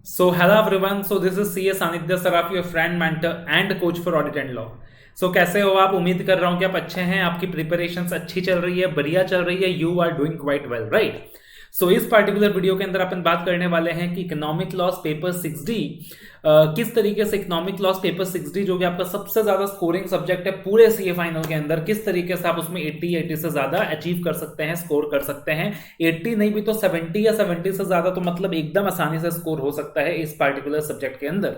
So, hello everyone. So, this is CS Sanidhya Saraf, your friend, mentor, and coach for audit and law. So, कैसे हो आप? उम्मीद कर रहा हूँ कि आप अच्छे हैं, आपकी प्रिपरेशंस अच्छी चल रही है, बढ़िया चल रही है. You are doing quite well, right? So इस पर्टिकुलर वीडियो के अंदर अपन बात करने वाले हैं कि इकोनॉमिक लॉस पेपर 6D किस तरीके से इकोनॉमिक लॉस पेपर 6D जो कि आपका सबसे ज्यादा स्कोरिंग सब्जेक्ट है पूरे सीए फाइनल के अंदर, किस तरीके से आप उसमें 80 से ज्यादा अचीव कर सकते हैं, स्कोर कर सकते हैं. 80 नहीं भी तो 70 या 70 से ज्यादा तो मतलब एकदम आसानी से स्कोर हो सकता है इस पर्टिकुलर सब्जेक्ट के अंदर.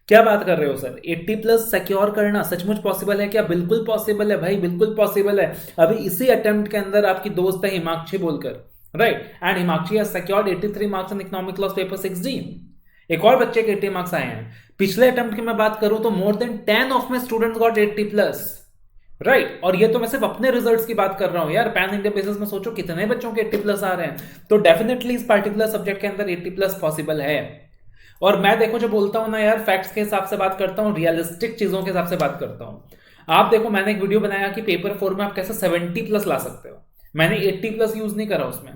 क्या बात कर रहे हो सर? 80 प्लस सिक्योर करना सचमुच पॉसिबल है क्या? बिल्कुल पॉसिबल है भाई, बिल्कुल पॉसिबल है. अभी इसी अटेम्प्ट के अंदर आपकी दोस्त है हिमाक्षी बोलकर, right? And Himakshi has secured 83 marks in economic laws paper 6D. एक और बच्चे के 80 मार्क्स आए हैं. पिछले अटेम्प्ट की मैं बात करूं तो more than 10 of my students got 80 plus, right? और ये तो मैं सिर्फ अपने रिजल्ट्स की बात कर रहा हूं यार. पैन इंडिया बेसिस में सोचो कितने बच्चों के 80 प्लस आ रहे हैं. तो डेफिनेटली इस पर्टिकुलर सब्जेक्ट के अंदर 80 प्लस पॉसिबल है. और मैं देखो जो बोलता हूं ना यार, फैक्ट्स के हिसाब से बात करता हूं, रियलिस्टिक चीजों के हिसाब से बात करता हूं. आप देखो, मैंने एक वीडियो बनाया कि पेपर 4 में आप कैसे 70 प्लस ला सकते हो. मैंने 80 प्लस यूज नहीं करा उसमें.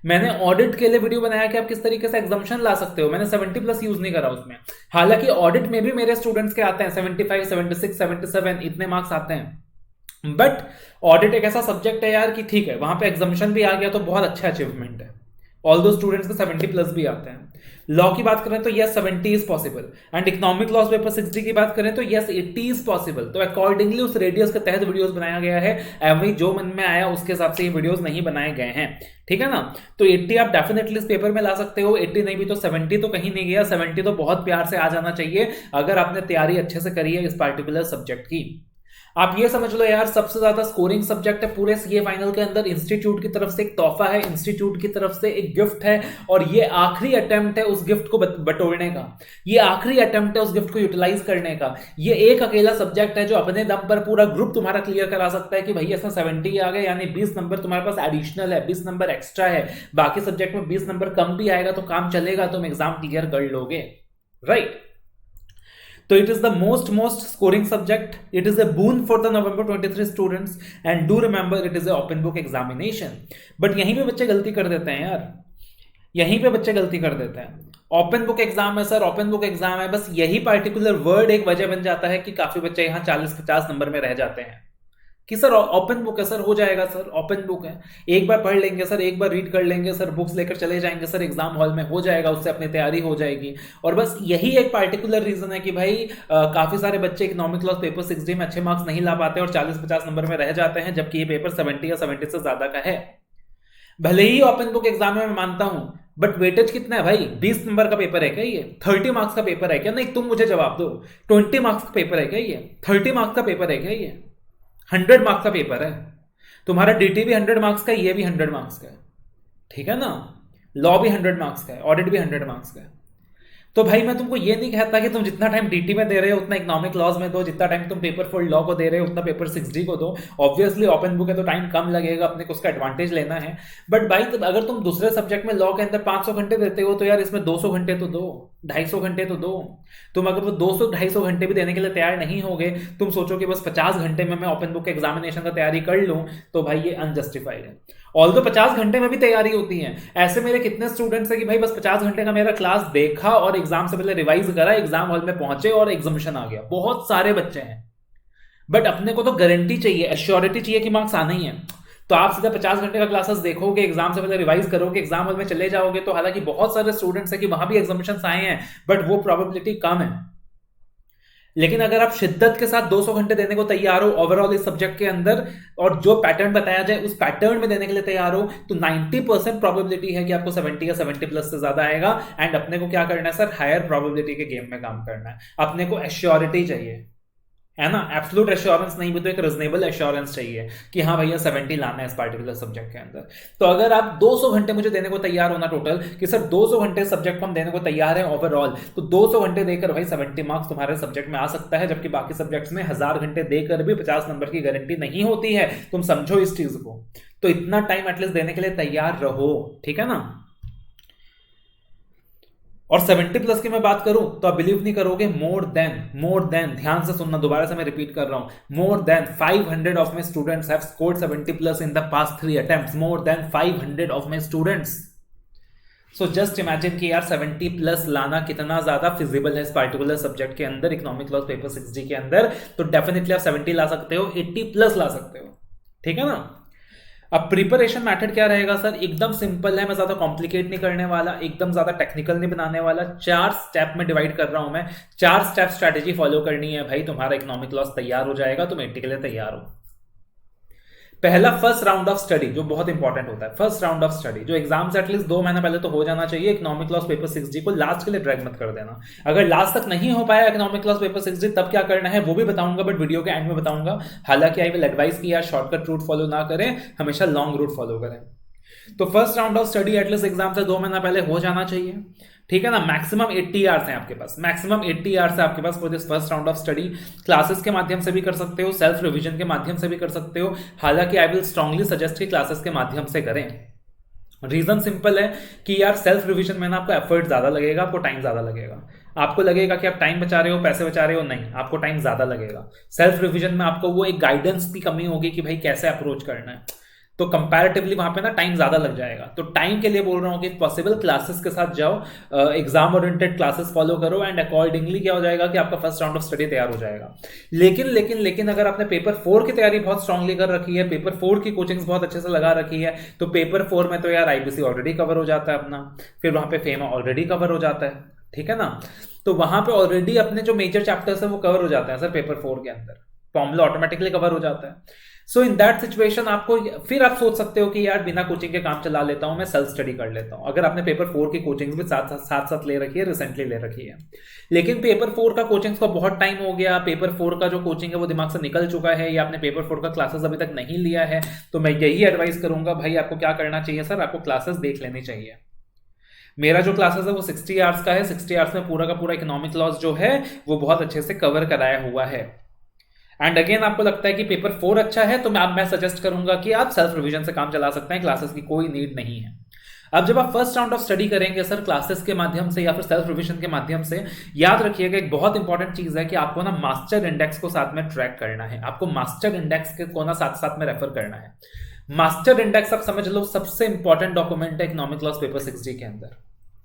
मैंने ऑडिट के लिए वीडियो बनाया कि आप किस तरीके से एग्जाम्पशन ला सकते हो. मैंने 70 प्लस यूज नहीं करा उसमें. हालांकि ऑडिट में भी मेरे स्टूडेंट्स के आते हैं 75, 76, 77 इतने मार्क्स आते हैं. बट ऑडिट एक ऐसा सब्जेक्ट है यार कि ठीक है, वहां पे एग्जाम्पशन भी आ गया तो बहुत अच्छा अचीवमेंट है. ऑल दो स्टूडेंट्स के 70 प्लस भी आते हैं. लॉ की बात करें तो yes 70 is possible. And economic laws paper 6D की बात करें तो यस 80 इज पॉसिबल. तो अकॉर्डिंगली उस रेडियस के तहत वीडियोस बनाया गया है. एवरी जो मन में आया उसके हिसाब से ये वीडियोस नहीं बनाए गए हैं, ठीक है ना? तो 80 आप डेफिनेटली इस पेपर में ला सकते हो. 80 नहीं भी तो 70 तो कहीं नहीं गया. 70 तो बहुत प्यार से आ जाना चाहिए अगर आपने तैयारी अच्छे से करी है इस पार्टिकुलर सब्जेक्ट की. आप ये समझ लो यार, सबसे ज्यादा स्कोरिंग सब्जेक्ट है पूरे सीए फाइनल के अंदर. इंस्टीट्यूट की तरफ से एक तोहफा है, इंस्टीट्यूट की तरफ से एक गिफ्ट है. और ये आखिरी अटेम्प्ट है उस गिफ्ट को बटोरने का. ये आखिरी अटेम्प्ट है उस गिफ्ट को यूटिलाइज करने का. ये एक अकेला सब्जेक्ट है जो अपने दम पर पूरा ग्रुप तुम्हारा क्लियर करा सकता है कि भैया इसमें 70 आ गए, यानी 20 नंबर तुम्हारे पास एडिशनल है, 20 नंबर एक्स्ट्रा है. बाकी सब्जेक्ट में 20 नंबर कम भी आएगा तो काम चलेगा, तुम एग्जाम क्लियर कर लोगे, right? So it is the most scoring subject. It is a boon for the November 23 students, and do remember it is a open book examination. But यहीं पे बच्चे गलती कर देते हैं यार. यहीं पे बच्चे गलती कर देते हैं. ओपन बुक एग्जाम है सर, ओपन बुक एग्जाम है, बस यही पार्टिकुलर वर्ड एक वजह बन जाता है कि काफी बच्चे यहाँ 40-50 नंबर में रह जाते हैं कि सर ओपन बुक है, सर हो जाएगा, सर ओपन बुक है, एक बार पढ़ लेंगे सर, एक बार रीड कर लेंगे सर, बुक्स लेकर चले जाएंगे सर एग्जाम हॉल में, हो जाएगा, उससे अपनी तैयारी हो जाएगी. और बस यही एक पार्टिकुलर रीजन है कि भाई काफी सारे बच्चे इकोनॉमिक लॉस पेपर 6D में अच्छे मार्क्स नहीं ला पाते और 40-50 नंबर में रह जाते हैं, जबकि ये पेपर 70 या 70 से ज्यादा का है. भले ही ओपन बुक एग्जाम में मैं मानता हूं, बट वेटेज कितना है भाई? 20 नंबर का पेपर है क्या ये? 30 मार्क्स का पेपर है क्या? नहीं, तुम मुझे जवाब दो. 20 मार्क्स का पेपर है क्या ये? 30 मार्क्स का पेपर है क्या ये? 100 मार्क्स का पेपर है. तुम्हारा डीटी भी 100 मार्क्स का है, ये भी 100 मार्क्स का है, ठीक है ना? लॉ भी 100 मार्क्स का है, ऑडिट भी 100 मार्क्स का है. तो भाई मैं तुमको ये नहीं कहता कि तुम जितना टाइम डीटी में दे रहे हो उतना इकोनॉमिक लॉस में दो, जितना टाइम तुम पेपर 4 लॉ को दे रहे हो उतना पेपर 6D को दो. ऑब्वियसली ओपन बुक है तो टाइम कम लगेगा, अपने को उसका एडवांटेज लेना है. बट भाई अगर तुम दूसरे सब्जेक्ट में लॉ के अंदर 500 घंटे देते हो तो यार इसमें 200 घंटे तो दो, 250 घंटे तो दो. तुम अगर वो 200-250 घंटे भी देने के लिए तैयार नहीं होगे, तुम सोचो कि बस 50 घंटे में मैं ओपन बुक एग्जामिनेशन का तैयारी कर लूं, तो भाई ये अनजस्टिफाइड है. ऑल्दो 50 घंटे में भी तैयारी होती है. ऐसे मेरे कितने स्टूडेंट्स हैं कि भाई बस 50 घंटे का मेरा क्लास देखा और एग्जाम से पहले रिवाइज करा, एग्जाम हॉल में पहुंचे और एग्जामिशन आ गया. बहुत सारे बच्चे हैं. बट अपने को तो गारंटी चाहिए, एश्योरिटी चाहिए कि मार्क्स आना ही है. तो आप सीधा 50 घंटे का क्लासेस देखोगे, एग्जाम से पहले रिवाइज करोगे, एग्जाम हॉल में चले जाओगे, तो हालांकि बहुत सारे स्टूडेंट्स हैं कि वहां भी एग्जामिशन आए हैं, बट वो प्रोबेबिलिटी कम है. लेकिन अगर आप शिद्दत के साथ 200 घंटे देने को तैयार हो ओवरऑल इस सब्जेक्ट के अंदर, और जो पैटर्न बताया जाए उस पैटर्न में देने के लिए तैयार हो, तो 90% प्रोबेबिलिटी है कि आपको 70 या 70 प्लस से ज्यादा आएगा. एंड अपने को क्या करना है सर? हायर प्रोबेबिलिटी के गेम में काम करना है. अपने को एश्योरिटी चाहिए, है ना? एब्सोल्यूट एश्योरेंस नहीं भी तो एक रिजनेबल एश्योरेंस चाहिए कि हाँ भैया 70 लाना है इस पार्टिकुलर सब्जेक्ट के अंदर. तो अगर आप 200 घंटे मुझे देने को तैयार होना टोटल कि सर 200 घंटे सब्जेक्ट को हम देने को तैयार हैं ओवरऑल, तो 200 घंटे देकर भाई 70 मार्क्स तुम्हारे सब्जेक्ट में आ सकता है, जबकि बाकी सब्जेक्ट्स में 1000 घंटे देकर भी 50 नंबर की गारंटी नहीं होती है. तुम समझो इस चीज को. तो इतना टाइम एटलीस्ट देने के लिए तैयार रहो, ठीक है ना? और 70 प्लस की मैं बात करूं तो आप बिलीव नहीं करोगे, मोर देन, ध्यान से सुनना, दोबारा से मैं रिपीट कर रहा हूं, more than 500 of my students have scored 70 plus in the past 3 attempts. More than 500 of my students. So just imagine कि यार 70 प्लस लाना कितना ज्यादा फिजिबल है इस पार्टिकुलर सब्जेक्ट के अंदर, इकोनॉमिक लॉस पेपर 6G के अंदर। तो डेफिनेटली आप 70 ला सकते हो, 80 प्लस ला सकते हो, ठीक है ना। अब प्रिपरेशन मेथड क्या रहेगा सर, एकदम सिंपल है, मैं ज्यादा कॉम्प्लिकेट नहीं करने वाला, एकदम ज्यादा टेक्निकल नहीं बनाने वाला। 4 स्टेप में डिवाइड कर रहा हूं मैं, 4 स्टेप स्ट्रैटेजी फॉलो करनी है भाई, तुम्हारा इकोनॉमिक लॉस तैयार हो जाएगा, तुम 80 के लिए तैयार हो। पहला फर्स्ट राउंड ऑफ स्टडी जो बहुत इंपॉर्टेंट होता है, फर्स्ट राउंड ऑफ स्टडी जो एग्जाम से एटलीस्ट 2 महीना पहले तो हो जाना चाहिए। इकोनॉमिक लॉस पेपर 6G को लास्ट के लिए ड्रैग मत कर देना। अगर लास्ट तक नहीं हो पाया इकोनॉमिक लॉस पेपर 6G तब क्या करना है वो भी बताऊंगा, बट वीडियो के एंड में बताऊंगा। हालांकि आई विल एडवाइस कि यार शॉर्टकट रूट फॉलो ना करें, हमेशा लॉन्ग रूट फॉलो करें। तो first round of study at least exam से 2 महीना पहले हो जाना चाहिए, ठीक है ना। मैक्सिमम 80 आवर्स हैं आपके पास, मैक्सिमम 80 आवर्स है आपके पास for this first round of study. Classes के माध्यम से भी कर सकते हो, सेल्फ रिवीजन के माध्यम से भी कर सकते हो। हालांकि आई विल स्ट्रांगली सजेस्ट कि क्लासेस के माध्यम से करें। रीजन सिंपल है कि यार सेल्फ रिवीजन में ना आपको एफर्ट ज्यादा लगेगा, आपको टाइम ज्यादा लगेगा। आपको लगेगा कि आप टाइम बचा रहे हो, पैसे बचा रहे हो, नहीं, आपको टाइम ज्यादा लगेगा। सेल्फ रिवीजन में आपको वो एक गाइडेंस की कमी होगी कि भाई कैसे अप्रोच करना है, तो कंपैरेटिवली वहां पे ना टाइम ज्यादा लग जाएगा। तो टाइम के लिए बोल रहा हूँ कि पॉसिबल क्लासेस के साथ जाओ, एग्जाम ओरिएंटेड क्लासेस फॉलो करो, एंड अकॉर्डिंगली क्या हो जाएगा कि आपका फर्स्ट राउंड ऑफ स्टडी तैयार हो जाएगा। लेकिन अगर आपने पेपर 4 की तैयारी बहुत स्ट्रांगली कर रखी है, पेपर 4 की कोचिंग्स बहुत अच्छे से लगा रखी है, तो पेपर 4 में तो यार आईबीसी ऑलरेडी कवर हो जाता है अपना, फिर वहां पे फेमा ऑलरेडी कवर हो जाता है, ठीक है ना। तो वहां पे ऑलरेडी अपने जो मेजर चैप्टर्स है वो कवर हो जाते हैं सर पेपर 4 के अंदर, फॉर्मूला ऑटोमेटिकली कवर हो जाता है। सो इन दैट सिचुएशन आपको फिर आप सोच सकते हो कि यार बिना कोचिंग के काम चला लेता हूं, मैं सेल्फ स्टडी कर लेता हूं। अगर आपने पेपर 4 की कोचिंग भी साथ ले रखी है, रिसेंटली ले रखी है, लेकिन पेपर 4 का कोचिंग को बहुत टाइम हो गया, पेपर 4 का जो कोचिंग है वो दिमाग से निकल चुका है, या आपने पेपर 4 का क्लासेस अभी तक नहीं लिया है, तो मैं यही एडवाइस करूंगा भाई आपको क्या करना चाहिए सर, आपको क्लासेस देख लेनी चाहिए। मेरा जो क्लासेस है वो 60 आवर्स का है, 60 आवर्स में पूरा का पूरा इकोनॉमिक लॉस जो है वो बहुत अच्छे से कवर कराया हुआ है। एंड अगेन आपको लगता है कि पेपर 4 अच्छा है, तो मैं सजेस्ट करूंगा कि आप सेल्फ रिवीजन से काम चला सकते हैं, क्लासेस की कोई नीड नहीं है। अब जब आप फर्स्ट राउंड ऑफ स्टडी करेंगे सर क्लासेस के माध्यम से या फिर सेल्फ रिवीजन के माध्यम से, याद रखिएगा एक बहुत इंपॉर्टेंट चीज है कि आपको ना मास्टर इंडेक्स को साथ में ट्रैक करना है, आपको मास्टर इंडेक्स को ना साथ साथ में रेफर करना है। मास्टर इंडेक्स आप समझ लो सबसे इंपॉर्टेंट डॉक्यूमेंट है इकोनॉमिक लॉस पेपर 6G के अंदर,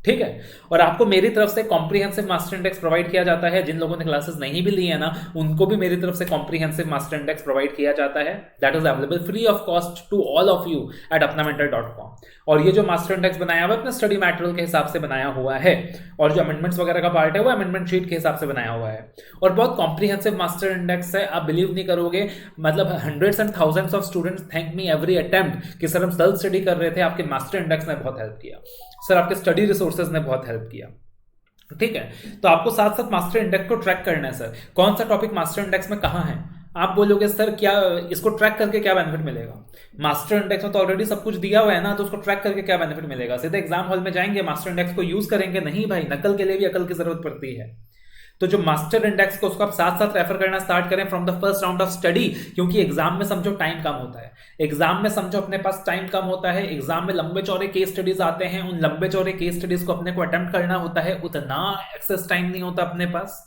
ठीक है। और आपको मेरी तरफ से कॉम्प्रिहेंसिव मास्टर इंडेक्स प्रोवाइड किया जाता है, जिन लोगों ने क्लासेस नहीं भी ली है ना उनको भी मेरी तरफ से कॉम्प्रिहेंसिव मास्टर इंडेक्स प्रोवाइड किया जाता है, that is available free of cost to all of you at apnamentor.com। और ये जो मास्टर इंडेक्स बनाया हुआ है अपने स्टडी मटेरियल के हिसाब से बनाया हुआ है, और जो अमेंडमेंट्स वगैरह का पार्ट है वो अमेंडमेंट शीट के हिसाब से बनाया हुआ है, और बहुत कॉम्प्रिहेंसिव मास्टर इंडेक्स है। आप बिलीव नहीं करोगे, मतलब hundreds and thousands of students thank me every attempt कि सर हम सेल्फ स्टडी कर रहे थे, आपके मास्टर इंडेक्स ने बहुत हेल्प किया सर, आपके स्टडी रिसोर्सेज ने बहुत हेल्प किया, ठीक है। तो आपको साथ साथ मास्टर इंडेक्स को ट्रैक करना है सर, कौन सा टॉपिक मास्टर इंडेक्स में कहां है। आप बोलोगे सर क्या इसको ट्रैक करके क्या बेनिफिट मिलेगा, मास्टर इंडेक्स में तो ऑलरेडी सब कुछ दिया हुआ है ना, तो उसको ट्रैक करके क्या बेनिफिट मिलेगा। सीधे एग्जाम हॉल में जाएंगे मास्टर इंडेक्स को यूज करेंगे, नहीं भाई, नकल के लिए भी अकल की जरूरत पड़ती है। तो जो मास्टर इंडेक्स को उसको आप साथ साथ रेफर करना स्टार्ट करें from the first round of study, क्योंकि एग्जाम में समझो टाइम कम होता है, एग्जाम में समझो अपने पास टाइम कम होता है, एग्जाम में लंबे चौड़े केस स्टडीज आते हैं, उन लंबे चौड़े केस स्टडीज को अपने को अटेम्प्ट करना होता है, उतना एक्सेस टाइम नहीं होता अपने पास।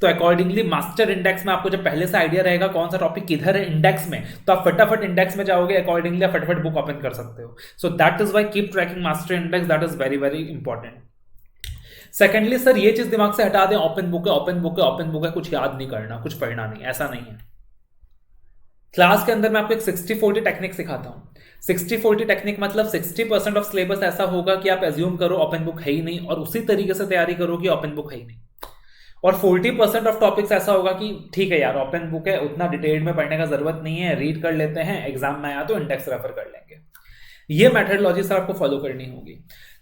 तो अकॉर्डिंगली मास्टर इंडेक्स में आपको जब पहले से आइडिया रहेगा कौन सा टॉपिक किधर है इंडेक्स में, तो आप फटाफट इंडेक्स में जाओगे, अकॉर्डिंगली आप फटाफट बुक ओपन कर सकते हो। So that is why keep tracking master index, that is very very important. Secondly sir ये चीज दिमाग से हटा दें, ओपन बुक है, ओपन बुक है, ओपन बुक है, कुछ याद नहीं करना, कुछ पढ़ना नहीं, ऐसा नहीं है। क्लास के अंदर मैं आपको एक 60-40 टेक्निक सिखाता हूं। 60-40 टेक्निक मतलब 60% ऑफ सिलेबस ऐसा होगा कि आप एज्यूम करो ओपन बुक है ही नहीं, और उसी तरीके से तैयारी करो कि ओपन बुक है ही नहीं, और 40% ऑफ टॉपिक्स ऐसा होगा कि ठीक है यार ओपन बुक है, उतना डिटेल में पढ़ने का जरूरत नहीं है, रीड कर लेते हैं, एग्जाम में आया तो इंडेक्स रेफर कर लेंगे। ये मेथडोलॉजी सर आपको फॉलो करनी होगी,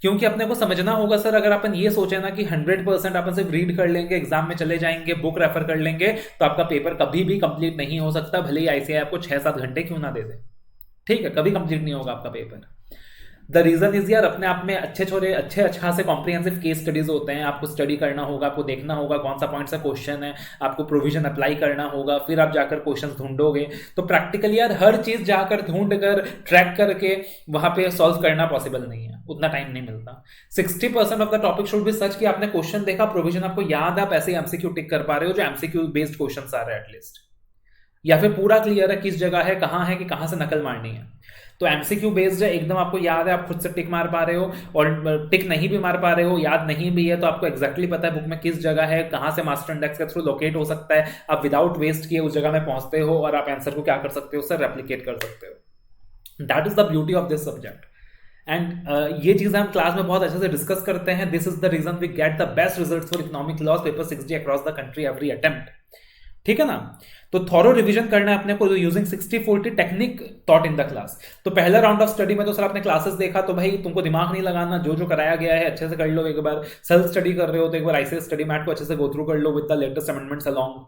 क्योंकि अपने को समझना होगा सर, अगर अपन ये सोचे ना कि 100% अपन सिर्फ रीड कर लेंगे, एग्जाम में चले जाएंगे, बुक रेफर कर लेंगे, तो आपका पेपर कभी भी कंप्लीट नहीं हो सकता, भले ही आईसीएआई आपको 6-7 घंटे क्यों ना दे दे, ठीक है, कभी कंप्लीट नहीं होगा आपका पेपर। द रीजन इज यार अपने आप में अच्छे अच्छा से कॉम्प्रिहेंसिव केस स्टडीज होते हैं, आपको स्टडी करना होगा, आपको देखना होगा कौन सा पॉइंट सा क्वेश्चन है, आपको प्रोविजन अप्लाई करना होगा, फिर आप जाकर क्वेश्चन ढूंढोगे। तो प्रैक्टिकली यार हर चीज जाकर ढूंढ कर ट्रैक करके वहां पे सॉल्व करना पॉसिबल नहीं है, उतना टाइम नहीं मिलता। 60% of the topic should be such कि आपने क्वेश्चन देखा, प्रोविजन आपको याद, आप ऐसे एमसीक्यू टिक कर पा रहे हो, जो एमसीक्यू बेस्ड क्वेश्चन आ रहे हैं एटलीस्ट, या फिर पूरा क्लियर है किस जगह है, कहां कि कहां से नकल मारनी है। तो एमसीक्यू बेस्ड है, एकदम आपको याद है, आप खुद से टिक मार पा रहे हो, और टिक नहीं भी मार पा रहे हो, याद नहीं भी है, तो आपको एग्जैक्टली पता है बुक में किस जगह है, कहां से मास्टर इंडेक्स के थ्रू लोकेट हो सकता है, आप विदाउट वेस्ट किए उस जगह में पहुंचते हो और आप आंसर को क्या कर सकते हो, सर रेप्लिकेट कर सकते हो। That is the beauty of this subject. And ये चीजें हम क्लास में बहुत अच्छे से डिस्कस करते हैं। This is the reason we get the best results for economic laws paper 6D across the country every attempt. ठीक है ना। तो थॉरो रिवीजन करना है अपने को using 60-40 technique taught in the class. तो पहला राउंड ऑफ स्टडी में तो सर आपने क्लासेस देखा, तो भाई तुमको दिमाग नहीं लगाना, जो जो कराया गया है अच्छे से कर लो। एक बार सेल्फ स्टडी कर रहे हो तो एक बार आईसीएस स्टडी मैट को अच्छे से गो थ्रू कर लो with the latest amendments along.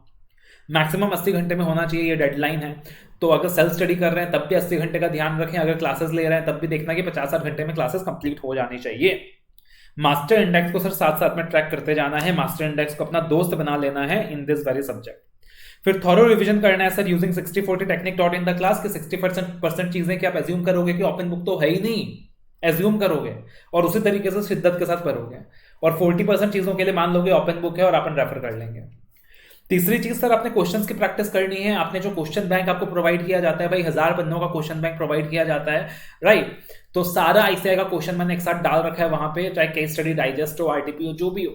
Maximum 80 घंटे में होना चाहिए, ये डेडलाइन है। तो अगर सेल्फ स्टडी कर रहे हैं तब भी 80 घंटे का ध्यान रखें, अगर क्लासेस ले रहे हैं तब भी देखना कि 50-60 घंटे में क्लासेस कंप्लीट हो जानी चाहिए। मास्टर इंडेक्स को सर साथ साथ में ट्रैक करते जाना है, मास्टर इंडेक्स को अपना दोस्त बना लेना है इन दिस वेरी सब्जेक्ट। फिर थॉरो रिवीजन करना है sir using 60-40 technique taught in the class के 60% चीजें कि आप एज्यूम करोगे कि ओपन बुक तो है ही नहीं, एज्यूम करोगे और उसी तरीके से शिद्दत के साथ पढ़ोगे, और 40% चीजों के लिए मान लोगे ओपन बुक है और अपन रेफर कर लेंगे। तीसरी चीज सर आपने क्वेश्चंस की प्रैक्टिस करनी है। आपने जो क्वेश्चन बैंक आपको प्रोवाइड किया जाता है, भाई 1000 पन्नों का क्वेश्चन बैंक प्रोवाइड किया जाता है, राइट। तो सारा आईसीआई का क्वेश्चन मैंने एक साथ डाल रखा है वहां पे, चाहे केस स्टडी डाइजेस्ट हो, आरटीपी हो, जो भी हो।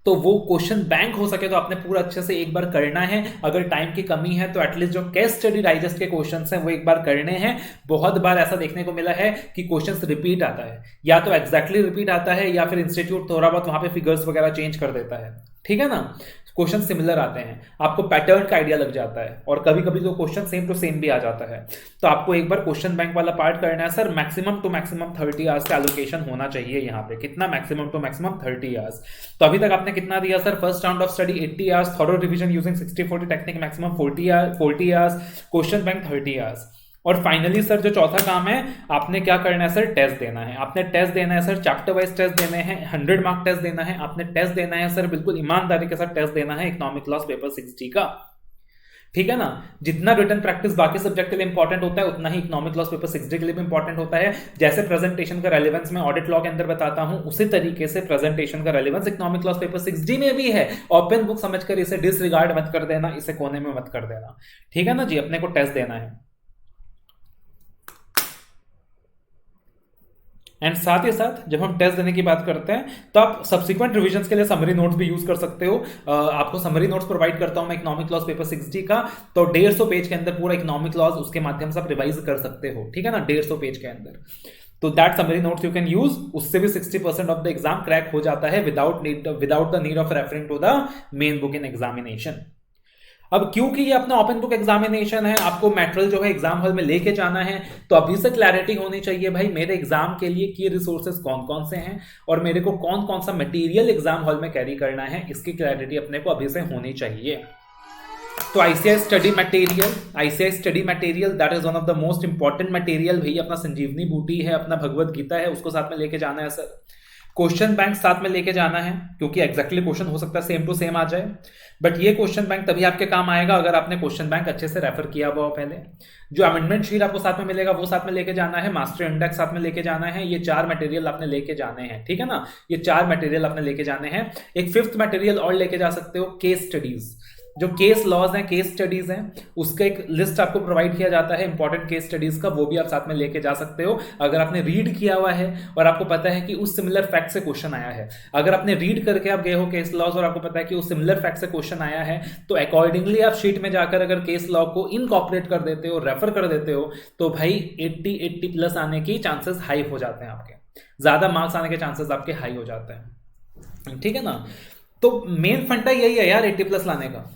तो वो क्वेश्चन बैंक हो सके तो आपने पूरा अच्छे से एक बार करना है। अगर टाइम की कमी है तो एटलीस्ट जो केस स्टडी डाइजेस्ट के क्वेश्चंस हैं वो एक बार करने हैं। बहुत बार ऐसा देखने को मिला है कि क्वेश्चंस रिपीट आता है, या तो एग्जैक्टली रिपीट आता है या फिर इंस्टीट्यूट थोड़ा बहुत वहां पे फिगर्स वगैरह चेंज कर देता है। ठीक है ना, क्वेश्चन सिमिलर आते हैं, आपको पैटर्न का आइडिया लग जाता है, और कभी कभी तो क्वेश्चन सेम टू सेम भी आ जाता है। तो आपको एक बार क्वेश्चन बैंक वाला पार्ट करना है sir. Maximum to maximum 30 hours का एलोकेशन होना चाहिए यहाँ पे। कितना? Maximum to maximum 30 hours. तो अभी तक आपने कितना दिया sir? First round of study 80 hours, thorough revision using 60-40 technique maximum 40 hours, question bank 30 hours. और फाइनली सर जो चौथा काम है, आपने क्या करना है सर? टेस्ट देना है। आपने टेस्ट देना है सर, चैप्टर वाइज टेस्ट देने हैं, 100 मार्क टेस्ट देना है। आपने टेस्ट देना है सर, बिल्कुल ईमानदारी के साथ टेस्ट देना है इकोनॉमिक लॉस पेपर 6D का। ठीक है ना। जितना रिटन प्रैक्टिस बाकी सब्जेक्ट के लिए इंपॉर्टेंट होता है, उतना ही इकोनॉमिक लॉस पेपर 6D के लिए भी इंपॉर्टेंट होता है। जैसे प्रेजेंटेशन का रेलेवेंस मैं ऑडिट लॉ के अंदर बताता हूं, उसी तरीके से प्रेजेंटेशन का relevance economic laws paper 6D में भी है। ओपन बुक समझकर इसे डिसरिगार्ड मत कर देना, इसे कोने में मत कर देना। ठीक है ना जी, अपने को टेस्ट देना है। एंड साथ ही साथ जब हम टेस्ट देने की बात करते हैं तो आप सब्सिक्वेंट रिवीजन के लिए समरी नोट्स भी यूज कर सकते हो। आपको समरी नोट्स प्रोवाइड करता हूं मैं इकोनॉमिक लॉस पेपर 6D का। तो 150 पेज के अंदर पूरा इकोनॉमिक लॉस उसके माध्यम से आप रिवाइज कर सकते हो। ठीक है ना, 150 पेज के अंदर। तो that summary notes you can use, उससे भी 60% ऑफ द एग्जाम क्रैक हो जाता है without the need of referring to the main book in examination. अब क्योंकि ये अपना ओपन बुक एग्जामिनेशन है, आपको मैटेरियल जो है एग्जाम हॉल में लेके जाना है, तो अभी से क्लैरिटी होनी चाहिए भाई मेरे एग्जाम के लिए की रिसोर्सेज कौन कौन से हैं और मेरे को कौन कौन सा मटेरियल एग्जाम हॉल में कैरी करना है, इसकी क्लैरिटी अपने को अभी से होनी चाहिए। तो ICI study material that is one of the most important material. भाई अपना संजीवनी बूटी है, अपना भगवत गीता है, उसको साथ में लेके जाना है सर। क्वेश्चन बैंक साथ में लेके जाना है, क्योंकि एग्जैक्टली क्वेश्चन हो सकता है सेम टू सेम आ जाए, बट ये क्वेश्चन बैंक तभी आपके काम आएगा अगर आपने क्वेश्चन बैंक अच्छे से रेफर किया हुआ हो पहले। जो अमेंडमेंट शीट आपको साथ में मिलेगा वो साथ में लेके जाना है, मास्टर इंडेक्स साथ में लेके जाना है। ये 4 मटेरियल आपने लेके जाने हैं। ठीक है ना, ये 4 मटेरियल आपने लेके जाने हैं। एक 5th मटेरियल और लेके जा सकते हो, केस स्टडीज। जो केस लॉज हैं, केस स्टडीज हैं, उसका एक लिस्ट आपको प्रोवाइड किया जाता है इंपॉर्टेंट केस स्टडीज का, वो भी आप साथ में लेके जा सकते हो। अगर आपने रीड किया हुआ है और आपको पता है कि उस सिमिलर फैक्ट से क्वेश्चन आया है, अगर आपने रीड करके आप गए हो केस लॉज और आपको पता है कि उस सिमिलर फैक्ट से क्वेश्चन आया है, तो अकॉर्डिंगली आप शीट में जाकर अगर केस लॉ को इनकॉर्पोरेट कर देते हो, रेफर कर देते हो, तो भाई 80 प्लस आने की चांसेस हाई हो जाते हैं, आपके ज्यादा मार्क्स आने के चांसेस आपके हाई हो जाते हैं। ठीक है ना, तो मेन फंडा यही है यार 80 प्लस लाने का।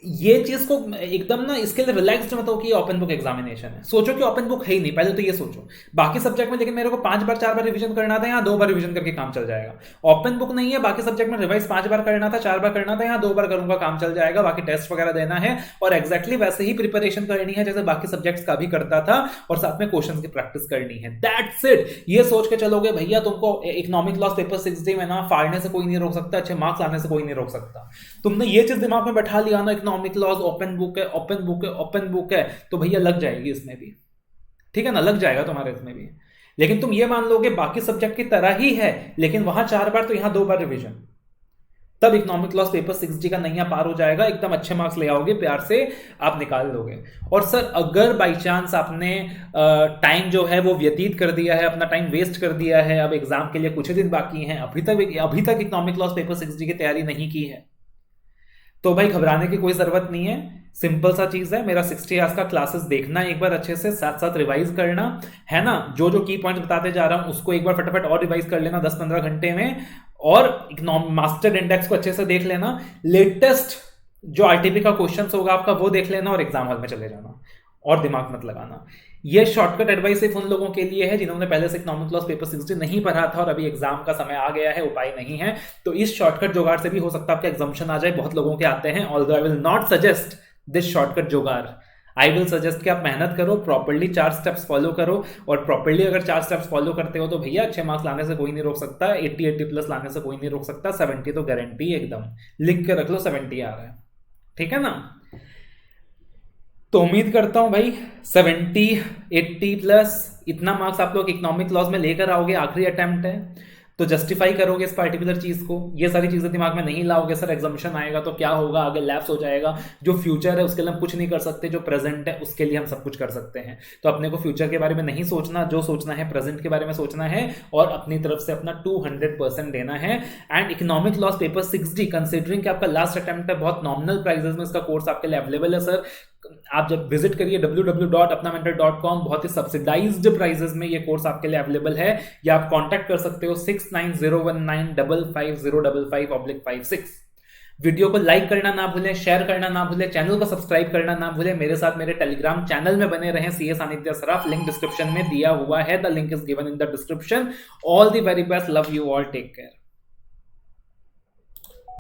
ये चीज को एकदम ना इसके लिए रिलैक्स्ड मत हो कि ओपन बुक एग्जामिनेशन है। सोचो कि ओपन बुक है ही नहीं, पहले तो ये सोचो। बाकी सब्जेक्ट में लेकिन मेरे को 5 बार 4 बार रिवीजन करना था, यहाँ 2 बार रिवीजन करके काम चल जाएगा। ओपन बुक नहीं है, बाकी सब्जेक्ट में रिवाइज 5 बार करना था, 4 बार करना था, यहाँ 2 बार करूंगा काम चल जाएगा। बाकी टेस्ट वगैरह देना है और एग्जैक्टली वैसे ही प्रिपरेशन करनी है जैसे बाकी सब्जेक्ट्स का भी करता था, और साथ में क्वेश्चन की प्रैक्टिस करनी है। That's it. ये सोच के चलोगे भैया तुमको इकोनॉमिक लॉस पेपर 6D में ना फाड़ने से कोई नहीं रोक सकता, अच्छे मार्क्स लाने से कोई नहीं रोक सकता। तुमने ये चीज दिमाग में बैठा लिया ना, इकोनॉमिक लॉस ओपन बुक है, ओपन बुक है, ओपन बुक है, तो भैया लग जाएगी इसमें भी। ठीक है ना, लग जाएगा तुम्हारे इसमें भी। लेकिन तुम ये मान लोगे बाकी सब्जेक्ट की तरह ही है, लेकिन वहां 4 बार तो यहां 2 बार रिवीजन, तब इकोनॉमिक लॉस पेपर 6G का नैया पार हो जाएगा, एकदम अच्छे मार्क्स ले आओगे, प्यार से आप निकाल लोगे। और सर अगर बाई चांस आपने टाइम जो है वो व्यतीत कर दिया है, अपना टाइम वेस्ट कर दिया है, अब एग्जाम के लिए कुछ दिन बाकी हैं, अभी तक इकोनॉमिक लॉस पेपर 6G की तैयारी नहीं की है, तो भाई घबराने की कोई जरूरत नहीं है। सिंपल सा चीज है, मेरा 60 आवर्स का क्लासेस देखना एक बार अच्छे से, साथ साथ रिवाइज करना है ना, जो जो की पॉइंट्स बताते जा रहा हूं उसको एक बार फटाफट और रिवाइज कर लेना 10-15 घंटे में, और मास्टर इंडेक्स को अच्छे से देख लेना, लेटेस्ट जो आरटीपी का क्वेश्चन होगा आपका वो देख लेना, और एग्जाम हॉल में चले जाना, और दिमाग मत लगाना। ये शॉर्टकट एडवाइस सिर्फ उन लोगों के लिए है जिन्होंने पहले से इकोनॉमिक लॉस पेपर 60 नहीं पढ़ा था और अभी एग्जाम का समय आ गया है, उपाय नहीं है। तो इस शॉर्टकट जुगाड़ से भी हो सकता है आपका एग्जाम्शन आ जाए, बहुत लोगों के आते हैं। Although I will not suggest this shortcut जुगाड़, आई विल सजेस्ट कि आप मेहनत करो, प्रॉपर्ली 4 स्टेप्स फॉलो करो, और प्रॉपर्ली अगर 4 स्टेप्स फॉलो करते हो तो भैया अच्छे मार्क्स लाने से कोई नहीं रोक सकता, 80 प्लस लाने से कोई नहीं रोक सकता, 70 तो गारंटी एकदम, लिख के रख लो 70 आ रहा है, ठीक है ना। तो उम्मीद करता हूं भाई 70 80 प्लस इतना मार्क्स आप लोग इकोनॉमिक लॉस में लेकर आओगे, आखिरी अटेम्प्ट है तो जस्टिफाई करोगे इस पर्टिकुलर चीज को। ये सारी चीजें दिमाग में नहीं लाओगे, सर एग्जाम्शन आएगा तो क्या होगा, आगे लैप्स हो जाएगा, जो फ्यूचर है उसके लिए हम कुछ नहीं कर सकते, जो प्रेजेंट है उसके लिए हम सब कुछ कर सकते हैं। तो अपने को फ्यूचर के बारे में नहीं सोचना, जो सोचना है प्रेजेंट के बारे में सोचना है, और अपनी तरफ से अपना 200% देना है। And economic laws paper 6D considering कि आपका लास्ट अटेम्प्ट है, बहुत नॉमिनल प्राइजेस में इसका कोर्स आपके लिए अवेलेबल है सर। आप जब विजिट करिए www.apnamentor.com, बहुत ही सब्सिडाइज्ड प्राइजेस में ये कोर्स आपके लिए अवेलेबल है, या आप कांटेक्ट कर सकते हो 6901955055/56। वीडियो को लाइक करना ना भूलें, शेयर करना ना भूलें, चैनल को सब्सक्राइब करना ना भूलें, मेरे साथ मेरे टेलीग्राम चैनल में बने रहें, सीए सानिध्य सराफ, लिंक डिस्क्रिप्शन में दिया हुआ है, the link is given in the description. All the very best, love you all, take care.